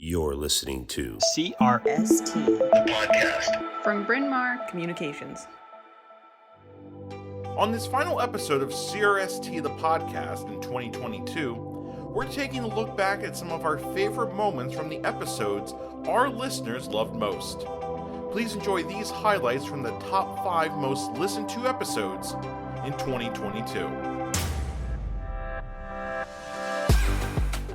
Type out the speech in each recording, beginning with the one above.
You're listening to CRST, the podcast from Bryn Mawr Communications. On this final episode of CRST, the podcast in 2022, we're taking a look back at some of our favorite moments from the episodes our listeners loved most. Please enjoy these highlights from the top 5 most listened to episodes in 2022.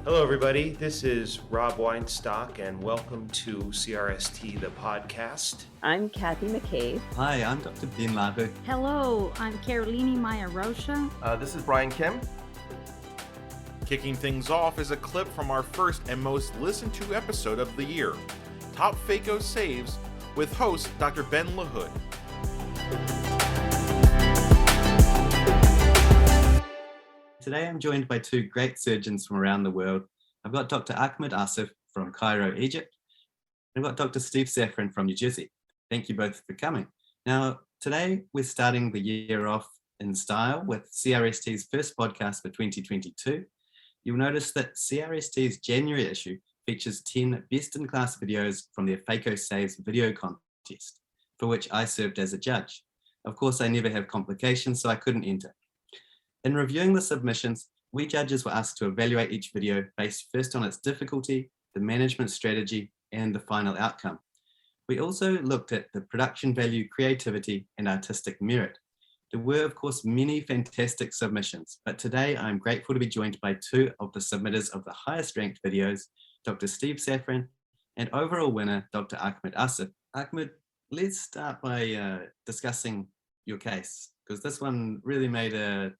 Hello, everybody. This is Rob Weinstock, and welcome to CRST, the podcast. I'm Kathy McCabe. Hi, I'm Dr. Ben Larhood. Hello, I'm Karolinne Maia Rocha. This is Brian Kim. Kicking things off is a clip from our first and most listened to episode of the year, Top Phaco Saves, with host Dr. Ben Larhood. Today I'm joined by 2 great surgeons from around the world. I've got Dr. Ahmed Assaf from Cairo, Egypt. And I've got Dr. Steve Safran from New Jersey. Thank you both for coming. Now, today we're starting the year off in style with CRST's first podcast for 2022. You'll notice that CRST's January issue features 10 best-in-class videos from their Phaco Saves video contest, for which I served as a judge. Of course, I never have complications, so I couldn't enter. In reviewing the submissions, we judges were asked to evaluate each video based first on its difficulty, the management strategy, and the final outcome. We also looked at the production value, creativity, and artistic merit. There were, of course, many fantastic submissions, but today I'm grateful to be joined by 2 of the submitters of the highest ranked videos, Dr. Steve Safran and overall winner, Dr. Ahmed Assaf. Ahmed, let's start by discussing your case, because this one really made a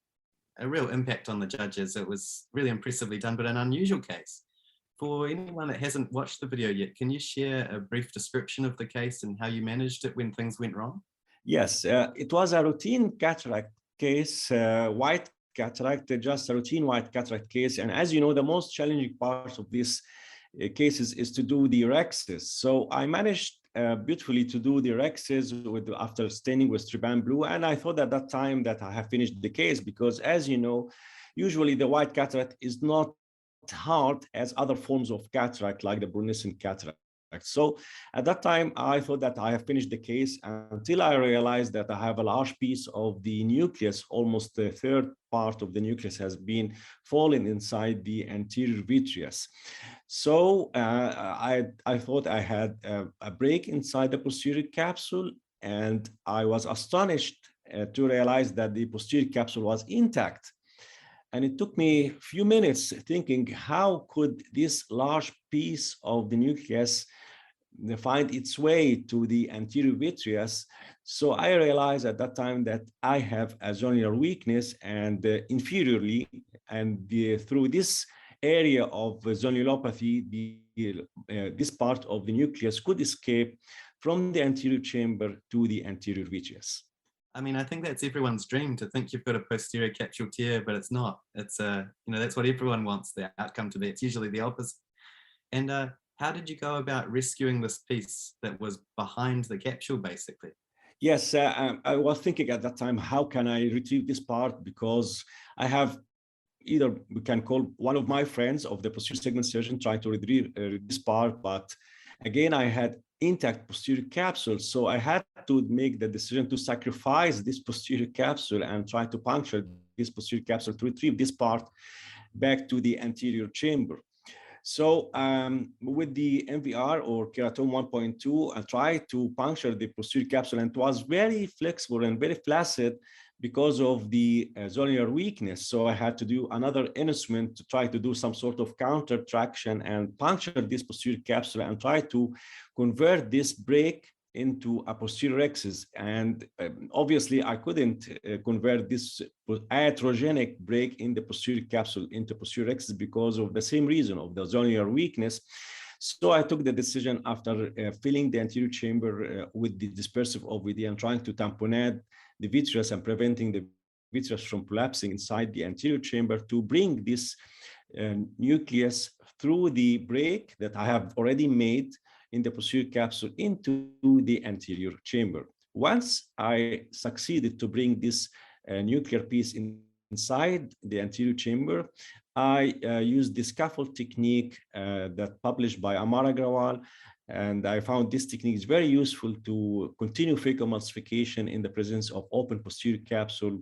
real impact on the judges. It was really impressively done, but an unusual case. For anyone that hasn't watched the video yet, can you share a brief description of the case and how you managed it when things went wrong? Yes, it was a routine cataract case, white cataract, just a routine white cataract case. And as you know, the most challenging part of this cases is to do the rexes. So I managed beautifully to do the rexes after staining with Trepan blue, and I thought at that time that I have finished the case, because as you know, usually the white cataract is not hard as other forms of cataract like the brunescent cataract. So at that time I thought that I have finished the case, until I realized that I have a large piece of the nucleus, almost the third part of the nucleus has been fallen inside the anterior vitreous. So I thought I had a break inside the posterior capsule, and I was astonished to realize that the posterior capsule was intact. And it took me a few minutes thinking, how could this large piece of the nucleus find its way to the anterior vitreous? So I realized at that time that I have a zonular weakness and inferiorly, and through this area of zonulopathy, this part of the nucleus could escape from the anterior chamber to the anterior vitreous. I mean, I think that's everyone's dream, to think you've got a posterior capsule tear, but it's not. It's that's what everyone wants the outcome to be. It's usually the opposite. And how did you go about rescuing this piece that was behind the capsule, basically? Yes, I was thinking at that time, how can I retrieve this part? Because I have either we can call one of my friends of the posterior segment surgeon trying to retrieve this part, but again, I had intact posterior capsule. So I had to make the decision to sacrifice this posterior capsule and try to puncture this posterior capsule to retrieve this part back to the anterior chamber. So with the MVR or keratome 1.2, I tried to puncture the posterior capsule, and it was very flexible and very flaccid because of the zonular weakness. So I had to do another instrument to try to do some sort of counter traction and puncture this posterior capsule and try to convert this break into a posterior rexus. And obviously I couldn't convert this iatrogenic break in the posterior capsule into posterior rexus because of the same reason of the zonular weakness. So I took the decision after filling the anterior chamber with the dispersive OVD and trying to tamponade the vitreous and preventing the vitreous from collapsing inside the anterior chamber to bring this nucleus through the break that I have already made in the posterior capsule into the anterior chamber. Once I succeeded to bring this nuclear piece inside the anterior chamber, I used the scaffold technique that published by Amar Agrawal, and I found this technique is very useful to continue phacoemulsification in the presence of open posterior capsule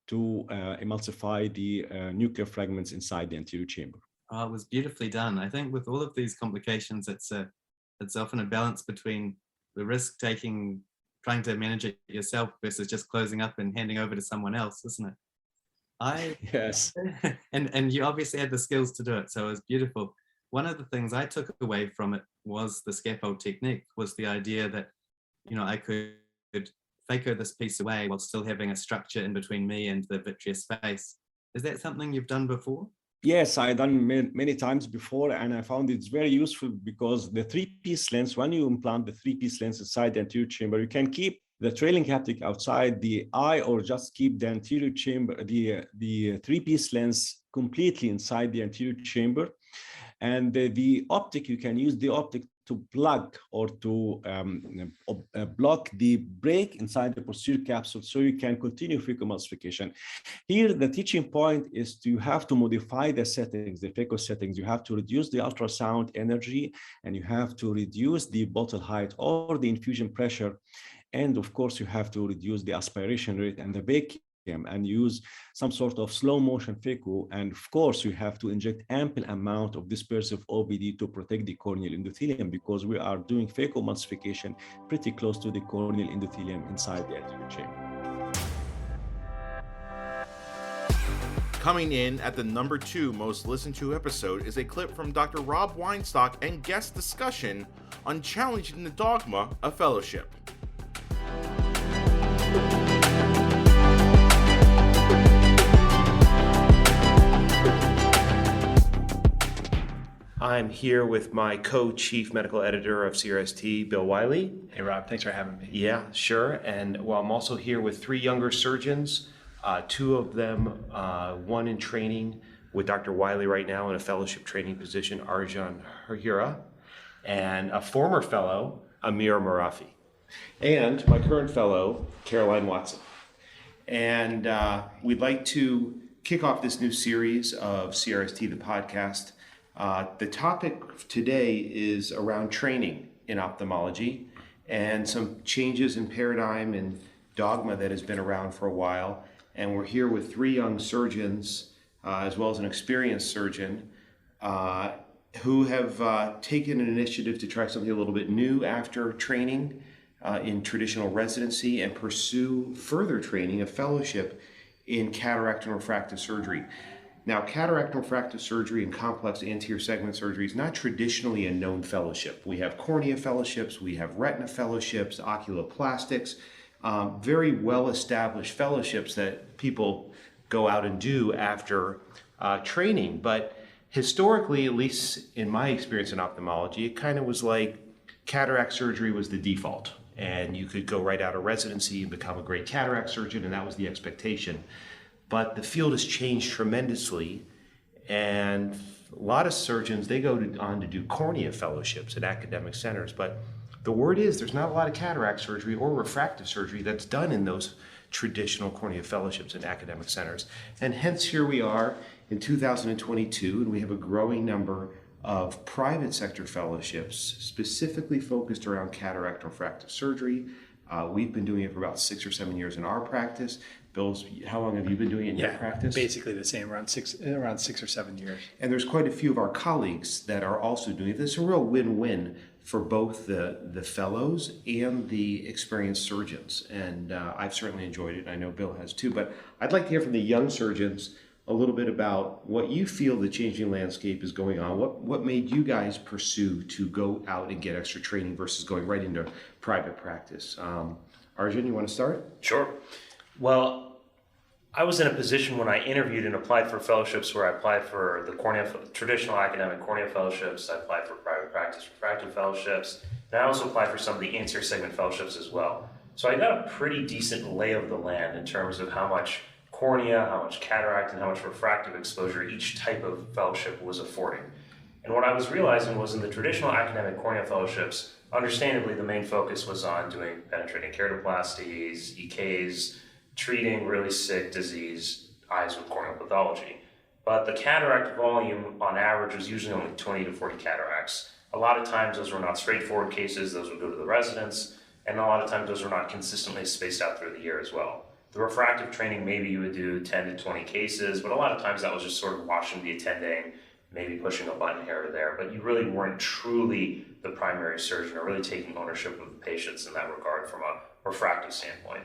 to emulsify the nuclear fragments inside the anterior chamber. Oh, it was beautifully done. I think with all of these complications, it's often a balance between the risk taking, trying to manage it yourself versus just closing up and handing over to someone else, isn't it? Yes. And you obviously had the skills to do it, so it was beautiful. One of the things I took away from it was the scaffold technique, was the idea that, you know, I could phaco this piece away while still having a structure in between me and the vitreous face. Is that something you've done before? Yes, I've done many times before, and I found it's very useful because the three-piece lens, when you implant the three-piece lens inside the anterior chamber, you can keep the trailing haptic outside the eye or just keep the anterior chamber, the three-piece lens completely inside the anterior chamber. And the optic, you can use the optic to plug or to block the break inside the posterior capsule so you can continue phacoemulsification. Here, the teaching point is to have to modify the settings, the phaco settings. You have to reduce the ultrasound energy, and you have to reduce the bottle height or the infusion pressure. And of course, you have to reduce the aspiration rate and the vacuum and use some sort of slow motion phaco. And of course, you have to inject ample amount of dispersive OBD to protect the corneal endothelium, because we are doing phacoemulsification pretty close to the corneal endothelium inside the anterior chamber. Coming in at the number 2 most listened to episode is a clip from Dr. Rob Weinstock and guest discussion on challenging the dogma of fellowship. I'm here with my co-chief medical editor of CRST, Bill Wiley. Hey, Rob, thanks for having me. Yeah, sure. And well, I'm also here with 3 younger surgeons, 2 of them, one in training with Dr. Wiley right now in a fellowship training position, Arjan Hura, and a former fellow, Amir Moarefi, and my current fellow, Caroline Watson. And we'd like to kick off this new series of CRST, the podcast. The topic today is around training in ophthalmology and some changes in paradigm and dogma that has been around for a while. And we're here with 3 young surgeons, as well as an experienced surgeon, who have taken an initiative to try something a little bit new after training in traditional residency and pursue further training, a fellowship in cataract and refractive surgery. Now, cataract and refractive surgery and complex anterior segment surgery is not traditionally a known fellowship. We have cornea fellowships, we have retina fellowships, oculoplastics, very well-established fellowships that people go out and do after training. But historically, at least in my experience in ophthalmology, it kind of was like cataract surgery was the default. And you could go right out of residency and become a great cataract surgeon, and that was the expectation. But the field has changed tremendously, and a lot of surgeons, they go on to do cornea fellowships at academic centers. But the word is there's not a lot of cataract surgery or refractive surgery that's done in those traditional cornea fellowships in academic centers. And hence here we are in 2022, and we have a growing number of private sector fellowships specifically focused around cataract and refractive surgery. We've been doing it for about 6 or 7 years in our practice. Bill's, how long have you been doing it in your practice? Basically the same, around 6 or 7 years. And there's quite a few of our colleagues that are also doing it. It's a real win-win for both the fellows and the experienced surgeons. And I've certainly enjoyed it. I know Bill has too. But I'd like to hear from the young surgeons a little bit about what you feel the changing landscape is going on. What made you guys pursue to go out and get extra training versus going right into private practice? Arjan, you want to start? Sure. Well, I was in a position when I interviewed and applied for fellowships where I applied for the traditional academic cornea fellowships, I applied for private practice refractive fellowships, and I also applied for some of the anterior segment fellowships as well. So I got a pretty decent lay of the land in terms of how much cornea, how much cataract, and how much refractive exposure each type of fellowship was affording. And what I was realizing was in the traditional academic cornea fellowships, understandably the main focus was on doing penetrating keratoplasties, EKs, treating really sick disease eyes with corneal pathology. but the cataract volume on average was usually only 20 to 40 cataracts. A lot of times those were not straightforward cases, those would go to the residents, and a lot of times those were not consistently spaced out through the year as well. The refractive training, maybe you would do 10 to 20 cases, but a lot of times that was just sort of watching the attending, maybe pushing a button here or there, but you really weren't truly the primary surgeon or really taking ownership of the patients in that regard from a refractive standpoint.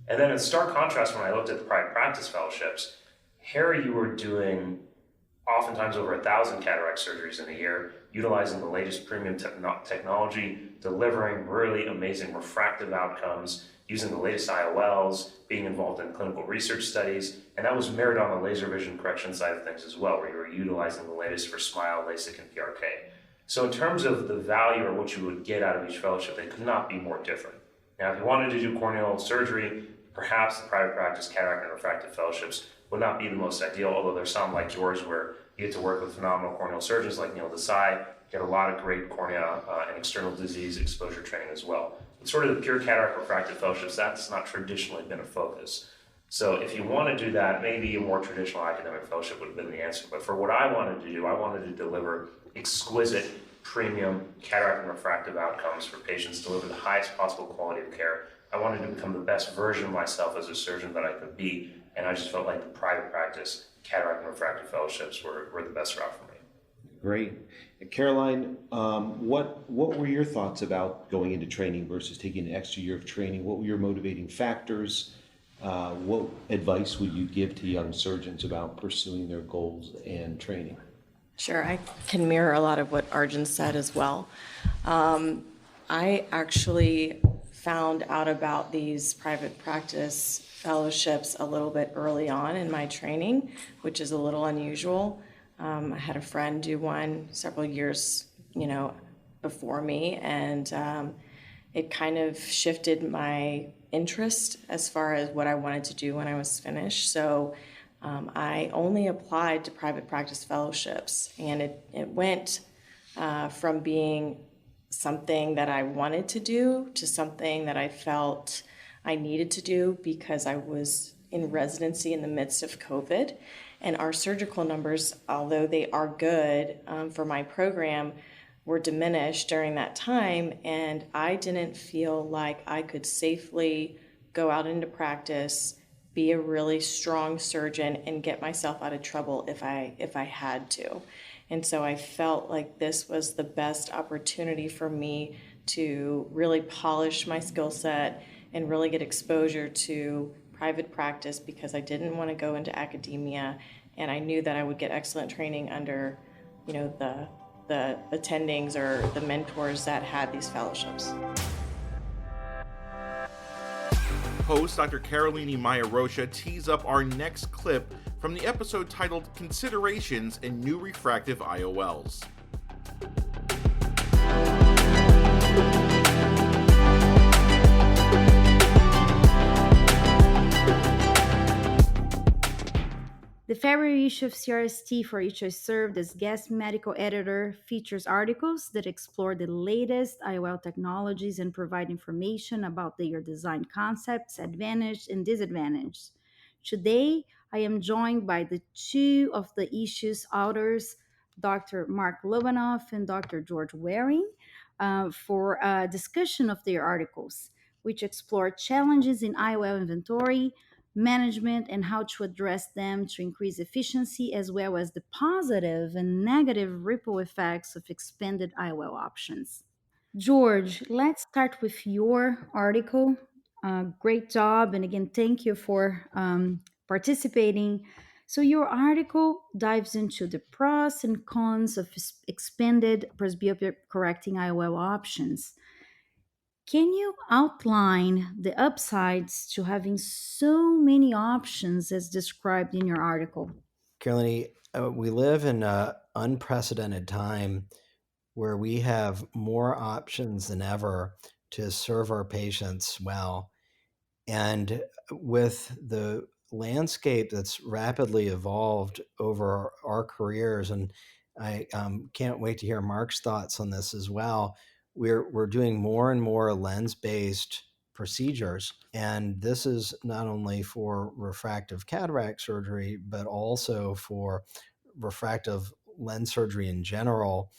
And then in stark contrast, when I looked at the private practice fellowships, here you were doing oftentimes over 1,000 cataract surgeries in a year, utilizing the latest premium technology, delivering really amazing refractive outcomes, using the latest IOLs, being involved in clinical research studies, and that was mirrored on the laser vision correction side of things as well, where you were utilizing the latest for SMILE, LASIK, and PRK. So in terms of the value or what you would get out of each fellowship, they could not be more different. Now, if you wanted to do corneal surgery, perhaps the private practice cataract and refractive fellowships would not be the most ideal, although there's some like yours where you get to work with phenomenal corneal surgeons like Neil Desai, get a lot of great cornea and external disease exposure training as well. But sort of the pure cataract refractive fellowships, that's not traditionally been a focus. So if you want to do that, maybe a more traditional academic fellowship would have been the answer. But for what I wanted to do, I wanted to deliver exquisite premium cataract and refractive outcomes for patients, deliver the highest possible quality of care. I wanted to become the best version of myself as a surgeon that I could be, and I just felt like the private practice cataract and refractive fellowships were the best route for me. Great. And Caroline, what were your thoughts about going into training versus taking an extra year of training? What were your motivating factors? What advice would you give to young surgeons about pursuing their goals and training? Sure, I can mirror a lot of what Arjan said as well. I actually found out about these private practice fellowships a little bit early on in my training, which is a little unusual. I had a friend do one several years, before me, and it kind of shifted my interest as far as what I wanted to do when I was finished. So I only applied to private practice fellowships, and it went from being something that I wanted to do to something that I felt I needed to do because I was in residency in the midst of COVID. And our surgical numbers, although they are good for my program, were diminished during that time. And I didn't feel like I could safely go out into practice, be a really strong surgeon, and get myself out of trouble if I had to. And so I felt like this was the best opportunity for me to really polish my skill set and really get exposure to private practice, because I didn't want to go into academia, and I knew that I would get excellent training under, the attendings or the mentors that had these fellowships. Host Dr. Karolinne Maia Rocha tees up our next clip from the episode titled Considerations in New Refractive IOLs. The February issue of CRST, for which I served as guest medical editor, features articles that explore the latest IOL technologies and provide information about their design concepts, advantages, and disadvantages. Today, I am joined by the two of the issue's authors, Dr. Mark Lobanoff and Dr. George Waring, for a discussion of their articles, which explore challenges in IOL inventory, management, and how to address them to increase efficiency, as well as the positive and negative ripple effects of expanded IOL options. George, let's start with your article. Great job, and again, thank you for participating. So your article dives into the pros and cons of expanded presbyopia correcting IOL options. Can you outline the upsides to having so many options as described in your article? Karolinne, we live in an unprecedented time where we have more options than ever to serve our patients well. And with the landscape that's rapidly evolved over our careers, and I can't wait to hear Mark's thoughts on this as well, we're doing more and more lens-based procedures. And this is not only for refractive cataract surgery, but also for refractive lens surgery in general,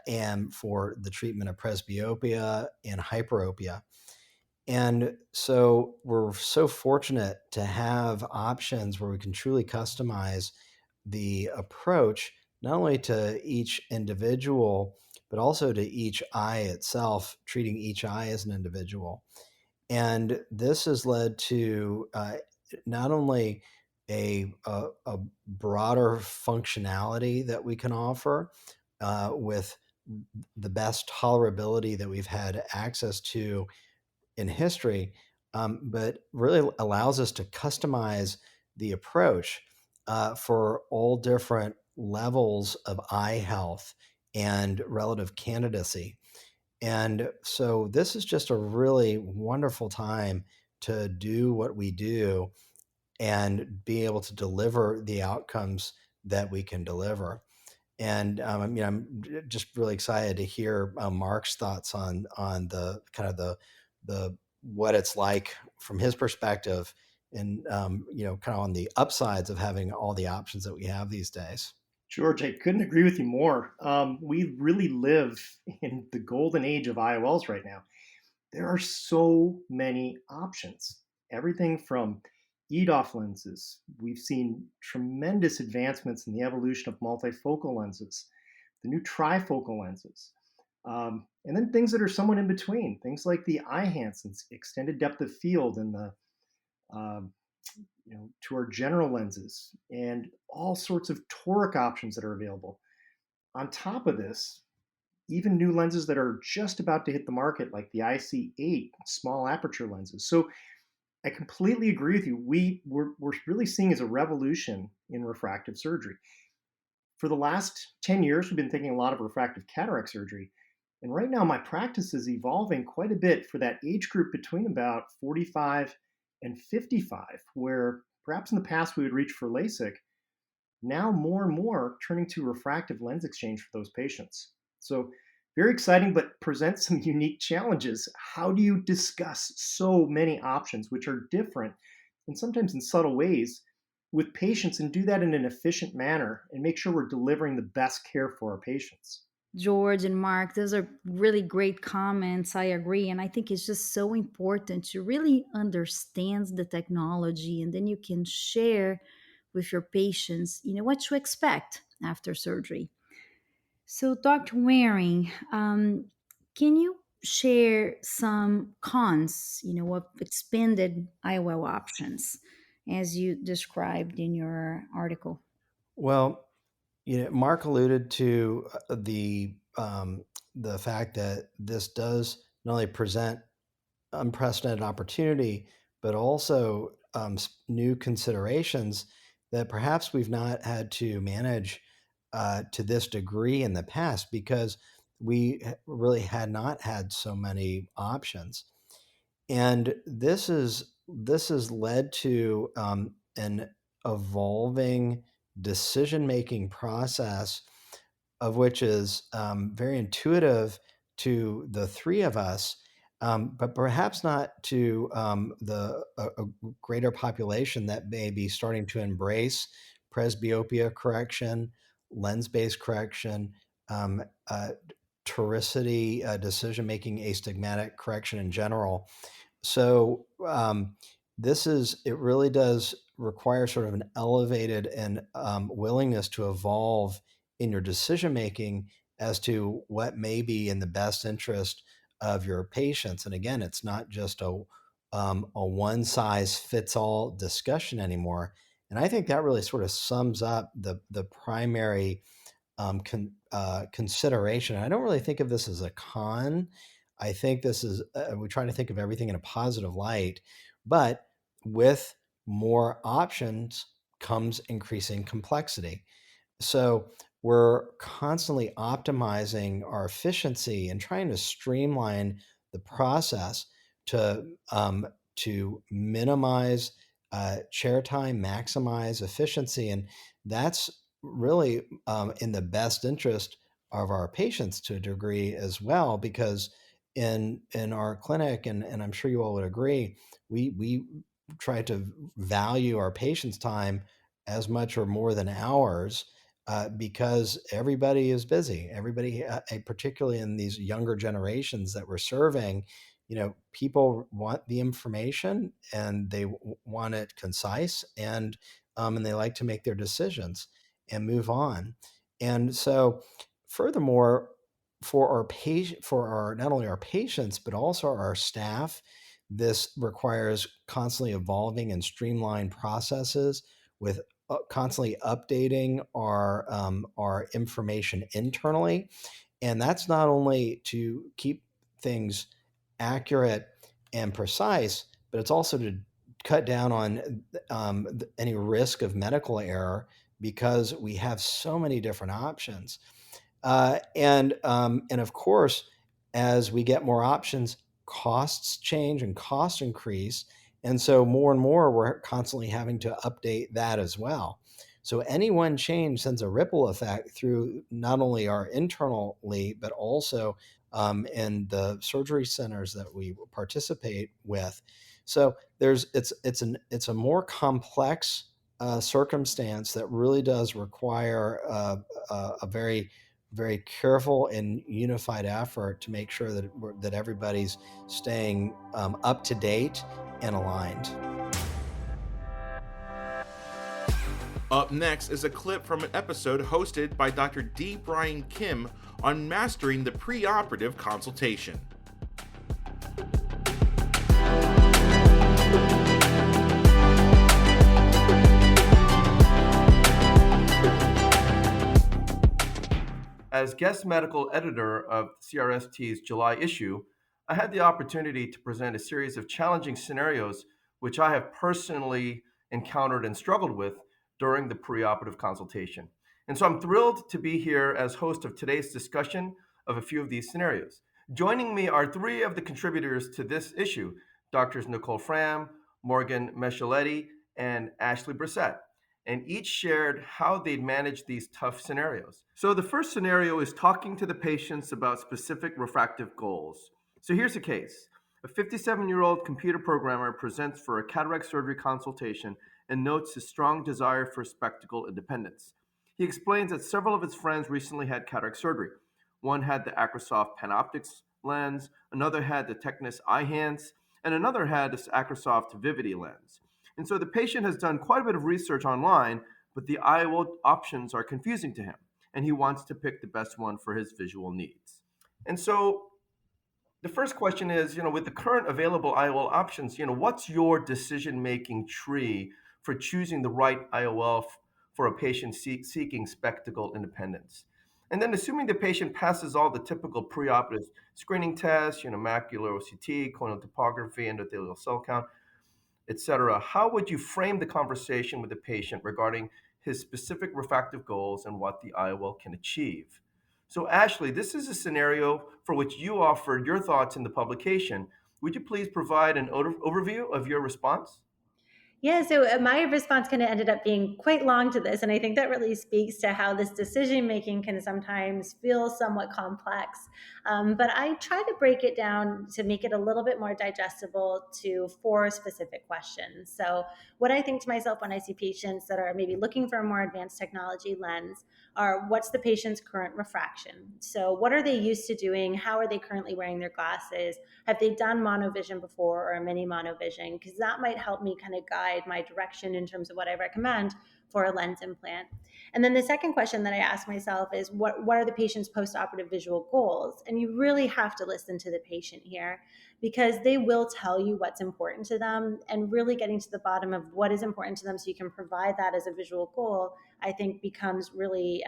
and for the treatment of presbyopia and hyperopia. And so we're so fortunate to have options where we can truly customize the approach, not only to each individual, but also to each eye itself, treating each eye as an individual. And this has led to not only a broader functionality that we can offer with the best tolerability that we've had access to in history, but really allows us to customize the approach for all different levels of eye health and relative candidacy. And so this is just a really wonderful time to do what we do and be able to deliver the outcomes that we can deliver. And I'm just really excited to hear Mark's thoughts on the kind of the what it's like from his perspective, and kind of on the upsides of having all the options that we have these days. George, I couldn't agree with you more. We really live in the golden age of IOLs right now. There are so many options. Everything from EDOF lenses. We've seen tremendous advancements in the evolution of multifocal lenses, the new trifocal lenses, and then things that are somewhat in between. Things like the iHansens, extended depth of field, and the to our general lenses, and all sorts of toric options that are available. On top of this, even new lenses that are just about to hit the market, like the IC8 small aperture lenses. So I completely agree with you. We're really seeing as a revolution in refractive surgery. For the last 10 years, we've been thinking a lot of refractive cataract surgery. And right now, my practice is evolving quite a bit for that age group between about 45 and 55, where perhaps in the past we would reach for LASIK. Now more and more turning to refractive lens exchange for those patients. So very exciting, but presents some unique challenges. How do you discuss so many options, which are different and sometimes in subtle ways, with patients, and do that in an efficient manner and make sure we're delivering the best care for our patients? George and Mark, those are really great comments. I agree. And I think it's just so important to really understand the technology, and then you can share with your patients, what to expect after surgery. So, Dr. Waring, can you share some cons, of expanded IOL options as you described in your article? Well, Mark alluded to the fact that this does not only present unprecedented opportunity, but also new considerations that perhaps we've not had to manage to this degree in the past, because we really had not had so many options. And this has led to an evolving decision-making process, of which is very intuitive to the three of us, but perhaps not to a greater population that may be starting to embrace presbyopia correction, lens-based correction, toricity, decision-making, astigmatic correction in general. So it really does require sort of an elevated and willingness to evolve in your decision making as to what may be in the best interest of your patients. And again, it's not just a one size fits all discussion anymore. And I think that really sort of sums up the primary consideration. I don't really think of this as a con. I think this is, we try to think of everything in a positive light, but with more options comes increasing complexity. So we're constantly optimizing our efficiency and trying to streamline the process to minimize chair time, maximize efficiency. And that's really in the best interest of our patients to a degree as well, because in our clinic, and I'm sure you all would agree, we try to value our patients' time as much or more than ours, because everybody is busy. Everybody, particularly in these younger generations that we're serving, people want the information and they want it concise, and they like to make their decisions and move on. And so, furthermore, for our patient, for our not only our patients but also our staff, this requires constantly evolving and streamlined processes with constantly updating our information internally, and that's not only to keep things accurate and precise, but it's also to cut down on any risk of medical error because we have so many different options. And of course, as we get more options, costs change and costs increase. And so more and more, we're constantly having to update that as well. So any one change sends a ripple effect through not only our internally, but also in the surgery centers that we participate with. So it's a more complex circumstance that really does require a very careful and unified effort to make sure that everybody's staying up to date and aligned. Up next is a clip from an episode hosted by Dr. D. Brian Kim on mastering the preoperative consultation. As guest medical editor of CRST's July issue, I had the opportunity to present a series of challenging scenarios which I have personally encountered and struggled with during the preoperative consultation. And so I'm thrilled to be here as host of today's discussion of a few of these scenarios. Joining me are three of the contributors to this issue, Doctors Nicole Fram, Morgan Micheletti, and Ashley Brissette, and each shared how they'd managed these tough scenarios. So the first scenario is talking to the patients about specific refractive goals. So here's the case. A 57-year-old computer programmer presents for a cataract surgery consultation and notes his strong desire for spectacle independence. He explains that several of his friends recently had cataract surgery. One had the Acrosoft Panoptics lens, another had the Technis Eyehance, and another had this Acrosoft Vivity lens. And so the patient has done quite a bit of research online, but the IOL options are confusing to him, and he wants to pick the best one for his visual needs. And so the first question is, with the current available IOL options, what's your decision-making tree for choosing the right IOL for a patient seeking spectacle independence? And then assuming the patient passes all the typical preoperative screening tests, macular OCT, corneal topography, endothelial cell count, etc., how would you frame the conversation with the patient regarding his specific refractive goals and what the IOL can achieve? So Ashley, this is a scenario for which you offered your thoughts in the publication. Would you please provide an overview of your response? Yeah, so my response kind of ended up being quite long to this, and I think that really speaks to how this decision-making can sometimes feel somewhat complex. But I try to break it down to make it a little bit more digestible to 4 specific questions. So what I think to myself when I see patients that are maybe looking for a more advanced technology lens are, what's the patient's current refraction? So what are they used to doing? How are they currently wearing their glasses? Have they done monovision before or a mini monovision? Because that might help me kind of guide my direction in terms of what I recommend for a lens implant. And then the second question that I ask myself is, what are the patient's postoperative visual goals? And you really have to listen to the patient here, because they will tell you what's important to them, and really getting to the bottom of what is important to them so you can provide that as a visual goal, I think becomes really,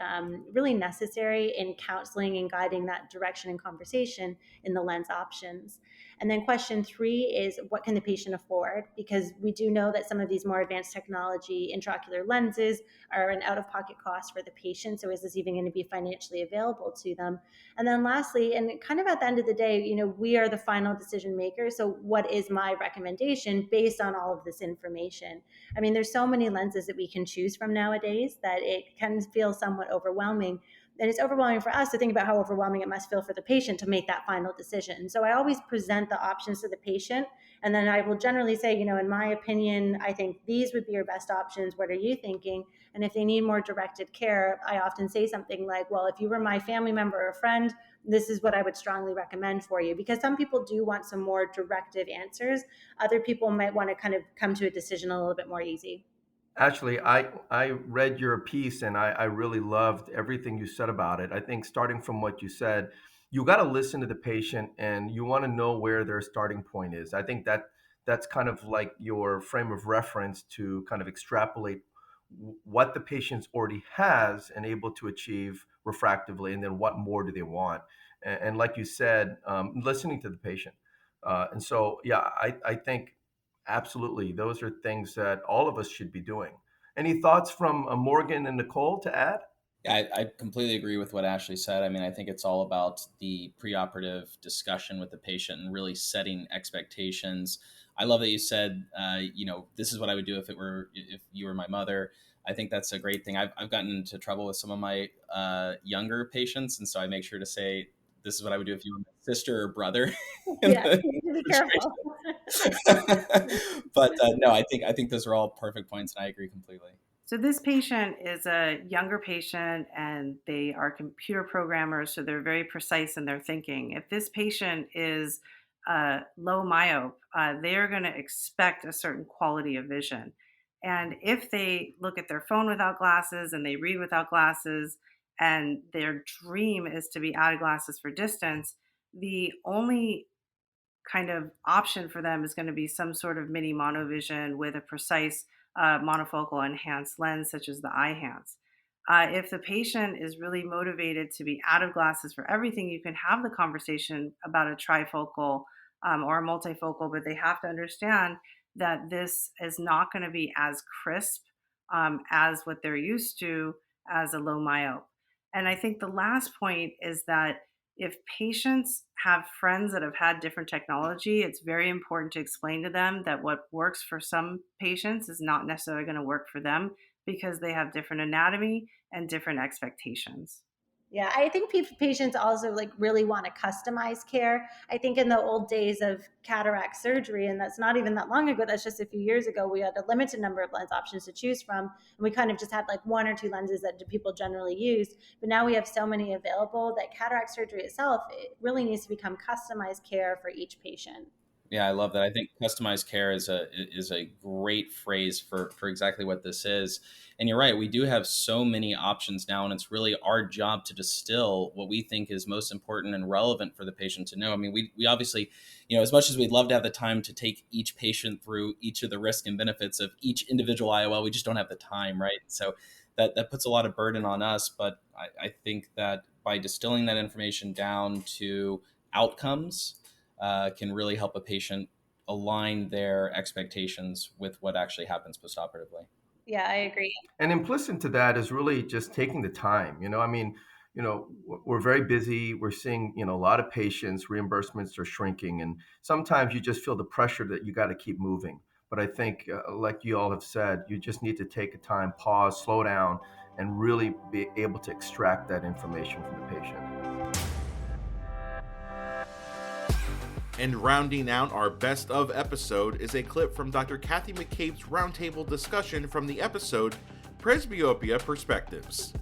really necessary in counseling and guiding that direction and conversation in the lens options. And then question 3 is, what can the patient afford? Because we do know that some of these more advanced technology intraocular lenses are an out-of-pocket cost for the patient. So is this even going to be financially available to them? And then lastly, and kind of at the end of the day, we are the final decision maker. So what is my recommendation based on all of this information? I mean, there's so many lenses that we can choose from nowadays that it can feel somewhat overwhelming. And it's overwhelming for us to think about how overwhelming it must feel for the patient to make that final decision. So I always present the options to the patient, and then I will generally say, in my opinion, I think these would be your best options. What are you thinking? And if they need more directed care, I often say something like, well, if you were my family member or friend, this is what I would strongly recommend for you. Because some people do want some more directive answers. Other people might want to kind of come to a decision a little bit more easy. Actually, I read your piece and I really loved everything you said about it. I think starting from what you said, you got to listen to the patient and you want to know where their starting point is. I think that's kind of like your frame of reference to kind of extrapolate what the patient already has and able to achieve refractively, and then what more do they want. And like you said, listening to the patient. And so, yeah, I think absolutely those are things that all of us should be doing. Any thoughts from Morgan and Nicole to add? I completely agree with what Ashley said. I mean, I think it's all about the preoperative discussion with the patient and really setting expectations. I love that you said, this is what I would do if you were my mother. I think that's a great thing. I've gotten into trouble with some of my younger patients, and so I make sure to say, this is what I would do if you were my sister or brother. Yeah, you need to be careful. But no, I think those are all perfect points, and I agree completely. So this patient is a younger patient and they are computer programmers, so they're very precise in their thinking. If this patient is low myope, they're going to expect a certain quality of vision. And if they look at their phone without glasses and they read without glasses and their dream is to be out of glasses for distance, the only kind of option for them is going to be some sort of mini monovision with a precise monofocal enhanced lens, such as the iHance. If the patient is really motivated to be out of glasses for everything, you can have the conversation about a trifocal or a multifocal, but they have to understand that this is not going to be as crisp as what they're used to as a low myope. And I think the last point is that if patients have friends that have had different technology, it's very important to explain to them that what works for some patients is not necessarily going to work for them because they have different anatomy and different expectations. Yeah, I think patients also really want to customize care. I think in the old days of cataract surgery, and that's not even that long ago, that's just a few years ago, we had a limited number of lens options to choose from. And we kind of just had one or two lenses that people generally used. But now we have so many available that cataract surgery itself, it really needs to become customized care for each patient. Yeah, I love that. I think customized care is a great phrase for exactly what this is. And you're right, we do have so many options now, and it's really our job to distill what we think is most important and relevant for the patient to know. I mean, we obviously, as much as we'd love to have the time to take each patient through each of the risks and benefits of each individual IOL, we just don't have the time, right? So that puts a lot of burden on us. But I think that by distilling that information down to outcomes, can really help a patient align their expectations with what actually happens postoperatively. Yeah, I agree. And implicit to that is really just taking the time. We're very busy. We're seeing, a lot of patients, reimbursements are shrinking. And sometimes you just feel the pressure that you got to keep moving. But I think, like you all have said, you just need to take a time, pause, slow down, and really be able to extract that information from the patient. And rounding out our best of episode is a clip from Dr. Kathy McCabe's roundtable discussion from the episode Presbyopia Perspectives.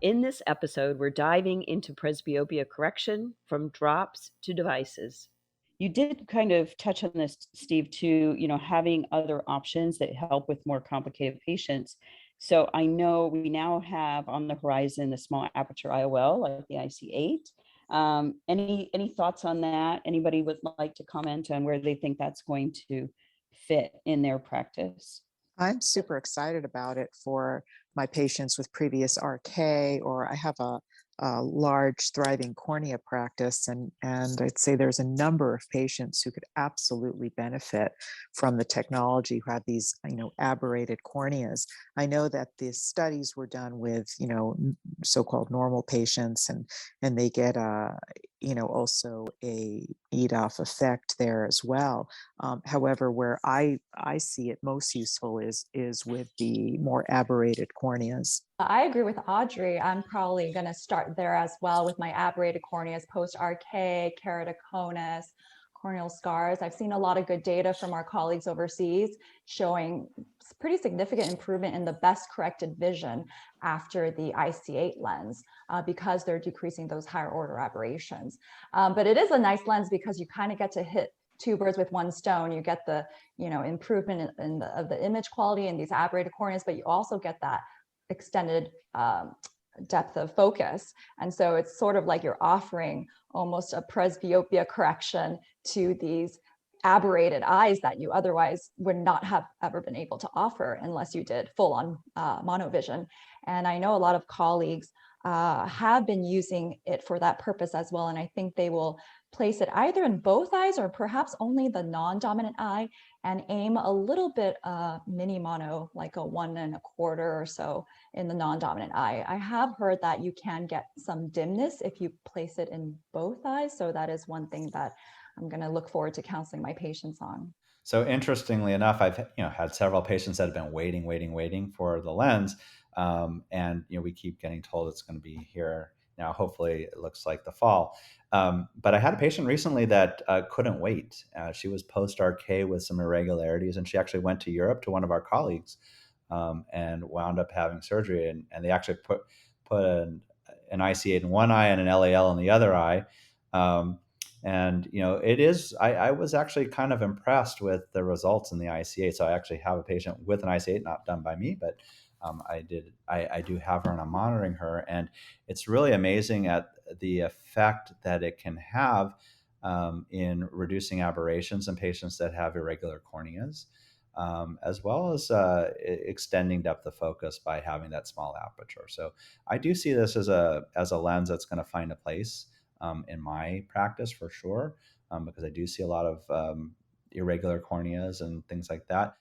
In this episode, we're diving into presbyopia correction from drops to devices. You did kind of touch on this, Steve, too, having other options that help with more complicated patients. So I know we now have on the horizon the small aperture IOL, like the IC8. Any thoughts on that? Anybody would like to comment on where they think that's going to fit in their practice? I'm super excited about it for my patients with previous RK, or I have a large thriving cornea practice, and I'd say there's a number of patients who could absolutely benefit from the technology who have these aberrated corneas. I know that the studies were done with so-called normal patients, and they get also a EDOF effect there as well. However, where I see it most useful is with the more aberrated corneas. I agree with Audrey. I'm probably going to start there as well with my aberrated corneas, post-RK, keratoconus, corneal scars. I've seen a lot of good data from our colleagues overseas showing pretty significant improvement in the best corrected vision after the IC8 lens because they're decreasing those higher order aberrations. But it is a nice lens because you kind of get to hit two birds with one stone. You get the improvement of the image quality in these aberrated corneas, but you also get that extended depth of focus. And so it's sort of like you're offering almost a presbyopia correction to these aberrated eyes that you otherwise would not have ever been able to offer unless you did full on monovision. And I know a lot of colleagues have been using it for that purpose as well. And I think they will place it either in both eyes or perhaps only the non-dominant eye and aim a little bit mini mono, like a 1 1/4 or so in the non-dominant eye. I have heard that you can get some dimness if you place it in both eyes. So that is one thing that I'm going to look forward to counseling my patients on. So interestingly enough, I've had several patients that have been waiting for the lens, and we keep getting told it's going to be here now. Hopefully, it looks like the fall. But I had a patient recently that couldn't wait. She was post-RK with some irregularities, and she actually went to Europe to one of our colleagues and wound up having surgery. And they actually put an IC8 in one eye and an LAL in the other eye. It is, I was actually kind of impressed with the results in the IC8. So I actually have a patient with an IC8, not done by me, but I do have her and I'm monitoring her. And it's really amazing at the effect that it can have in reducing aberrations in patients that have irregular corneas, as well as extending depth of focus by having that small aperture. So I do see this as a lens that's going to find a place in my practice for sure, because I do see a lot of irregular corneas and things like that.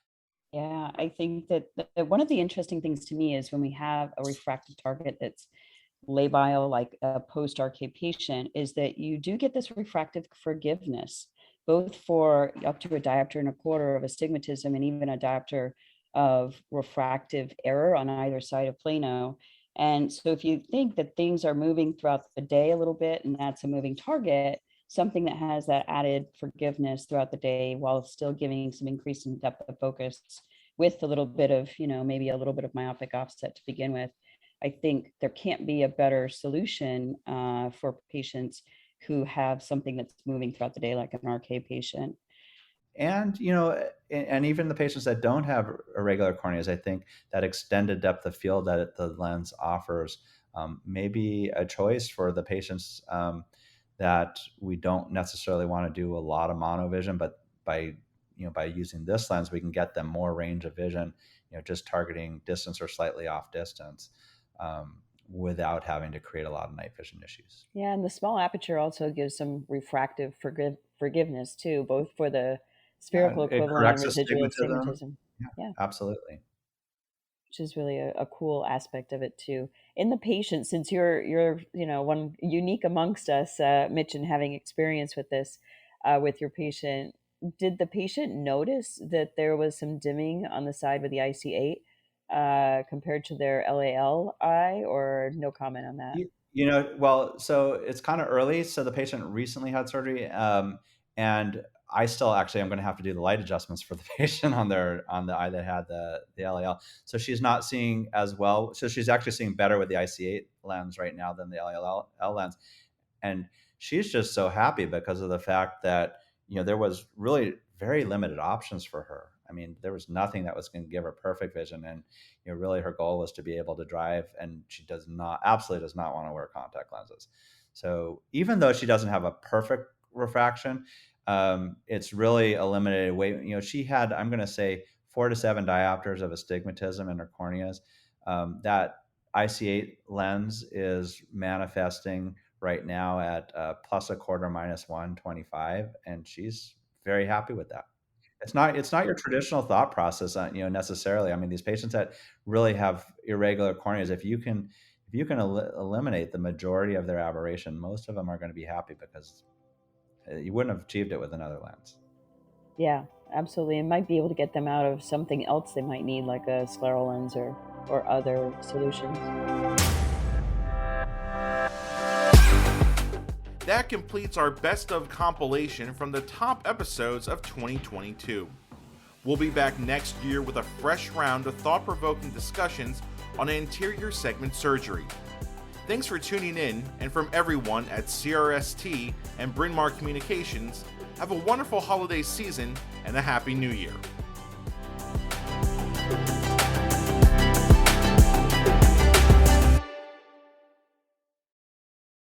Yeah, I think that one of the interesting things to me is when we have a refractive target that's labile, like a post-RK patient, is that you do get this refractive forgiveness, both for up to a diopter and a quarter of astigmatism and even a diopter of refractive error on either side of plano. And so if you think that things are moving throughout the day a little bit, and that's a moving target, something that has that added forgiveness throughout the day while still giving some increase in depth of focus with a little bit of, maybe a little bit of myopic offset to begin with, I think there can't be a better solution for patients who have something that's moving throughout the day, like an RK patient. And, and even the patients that don't have irregular corneas, I think that extended depth of field that the lens offers may be a choice for the patients that we don't necessarily want to do a lot of monovision, but by using this lens, we can get them more range of vision, just targeting distance or slightly off distance without having to create a lot of night vision issues. Yeah, and the small aperture also gives some refractive forgiveness too, both for the spherical equivalent and residual astigmatism. Yeah, absolutely. Which is really a cool aspect of it too. In the patient, since you're one unique amongst us, Mitch, in having experience with this with your patient, did the patient notice that there was some dimming on the side with the IC8 compared to their LAL eye, or no comment on that? Well, so it's kind of early. So the patient recently had surgery, and I still actually am going to have to do the light adjustments for the patient on the eye that had the LAL. So she's not seeing as well. So she's actually seeing better with the IC8 lens right now than the LAL lens. And she's just so happy because of the fact that, there was really very limited options for her. I mean, there was nothing that was going to give her perfect vision. And, really her goal was to be able to drive, and she absolutely does not want to wear contact lenses. So even though she doesn't have a perfect refraction, it's really eliminated way. She had, I'm going to say, 4 to 7 diopters of astigmatism in her corneas. That IC8 lens is manifesting right now at plus 1/4, minus 1/25, and she's very happy with that. It's not your traditional thought process, necessarily. I mean, these patients that really have irregular corneas, if you can eliminate the majority of their aberration, most of them are going to be happy because you wouldn't have achieved it with another lens. Yeah, absolutely. And might be able to get them out of something else they might need, like a scleral lens or other solutions. That completes our best of compilation from the top episodes of 2022. We'll be back next year with a fresh round of thought-provoking discussions on anterior segment surgery. Thanks for tuning in, and from everyone at CRST and Bryn Mawr Communications, have a wonderful holiday season and a happy new year.